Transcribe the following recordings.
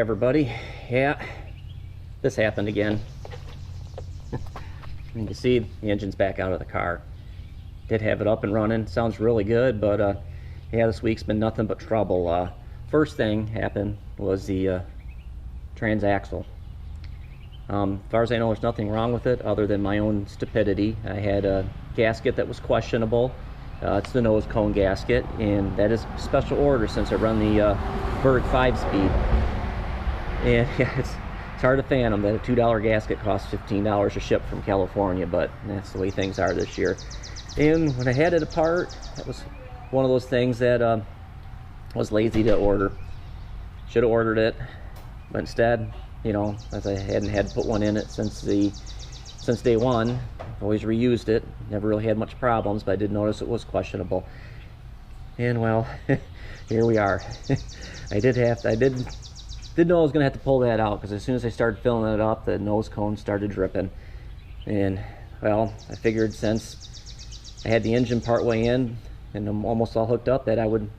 everybody. Yeah, this happened again. You can see the engine's back out of the car. Did have it up and running. Sounds really good, but yeah, this week's been nothing but trouble. First thing happened was the transaxle. As far as I know, there's nothing wrong with it other than my own stupidity. I had a gasket that was questionable. It's the nose cone gasket, and that is special order since I run the Berg 5-speed. And yeah, it's hard to fathom that a $2 gasket costs $15 to ship from California, but that's the way things are this year. And when I had it apart, that was one of those things that was lazy to order. Should have ordered it, but instead, you know, as I hadn't had to put one in it since day one, I've always reused it. Never really had much problems, but I did notice it was questionable. And well, here we are. I did know I was gonna have to pull that out, because as soon as I started filling it up, the nose cone started dripping. And well, I figured since I had the engine part way in and I'm almost all hooked up, that I would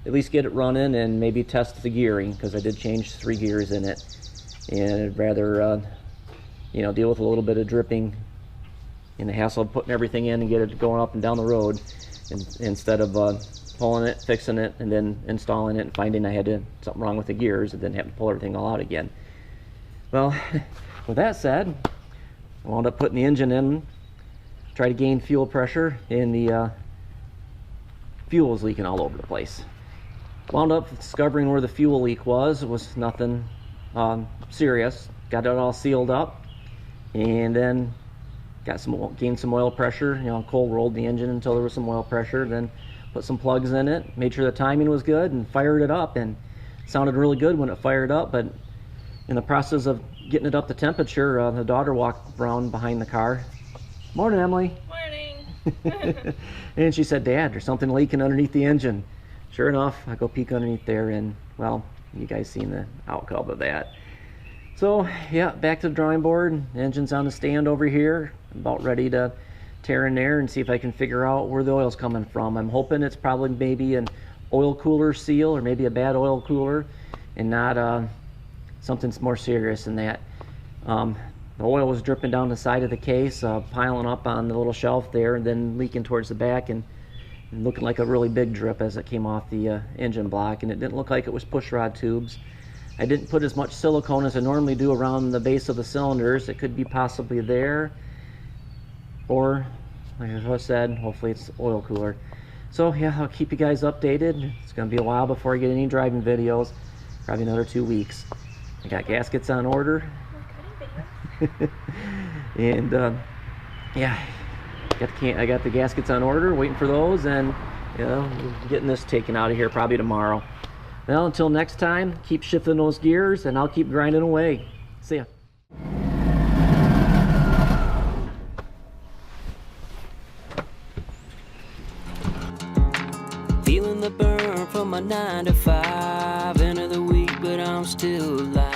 at least get it running and maybe test the gearing, because I did change 3 gears in it. And I'd rather you know, deal with a little bit of dripping and the hassle of putting everything in and get it going up and down the road, instead of pulling it, fixing it, and then installing it and finding I had something wrong with the gears and then having to pull everything all out again. Well, with that said, I wound up putting the engine in, try to gain fuel pressure, and the fuel was leaking all over the place. Wound up discovering where the fuel leak was. It was nothing serious. Got it all sealed up, and then gained some oil pressure. You know, cold rolled the engine until there was some oil pressure, then put some plugs in it, made sure the timing was good, and fired it up. And it sounded really good when it fired up, but in the process of getting it up to temperature, the daughter walked around behind the car. Morning, Emily. Morning. And she said, Dad, there's something leaking underneath the engine. Sure enough, I go peek underneath there, and well, you guys seen the outcome of that. So yeah, back to the drawing board. The engine's on the stand over here. I'm about ready to tear in there and see if I can figure out where the oil's coming from. I'm hoping it's probably maybe an oil cooler seal, or maybe a bad oil cooler, and not something more serious than that. The oil was dripping down the side of the case, piling up on the little shelf there, and then leaking towards the back, and looking like a really big drip as it came off the engine block. And it didn't look like it was push rod tubes. I didn't put as much silicone as I normally do around the base of the cylinders. It could be possibly there, or like I said, hopefully it's oil cooler. So yeah, I'll keep you guys updated. It's gonna be a while before I get any driving videos, probably another 2 weeks. I got gaskets on order. And yeah, I got the gaskets on order, waiting for those, and you know, getting this taken out of here probably tomorrow. Well, until next time, keep shifting those gears, and I'll keep grinding away. See ya. Feeling the burn from my 9 to 5, end of the week, but I'm still alive.